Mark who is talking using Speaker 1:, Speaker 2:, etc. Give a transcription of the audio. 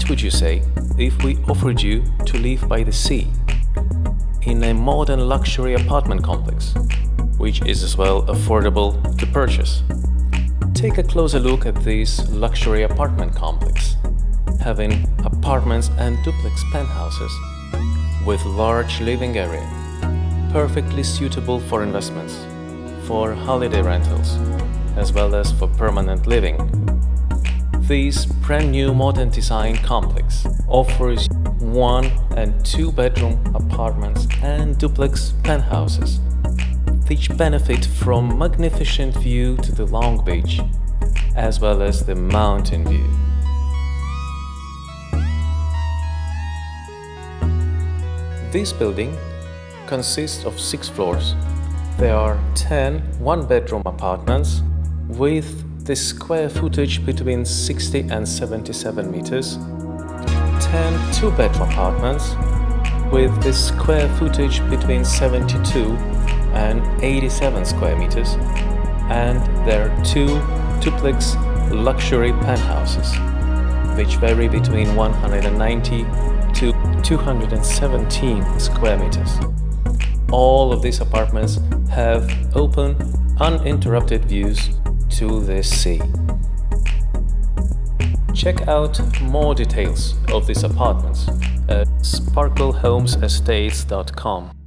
Speaker 1: would you say if we offered you to live by the sea in a modern luxury apartment complex, which is as well affordable to purchase? Take a closer look at this luxury apartment complex, having apartments and duplex penthouses with large living area, perfectly suitable for investments, for holiday rentals, as well as for permanent living. This brand new modern design complex offers 1 and 2 bedroom apartments and duplex penthouses, which benefit from magnificent view to the Long Beach, as well as the mountain view. This building consists of 6 floors. There are 10 one-bedroom apartments with the square footage between 60 and 77 meters, 10 two-bedroom apartments with the square footage between 72 and 87 square meters, and there are 2 duplex luxury penthouses, which vary between 190 to 217 square meters. All of these apartments have open, uninterrupted views to the sea. Check out more details of these apartments at sparkleHomesEstates.com.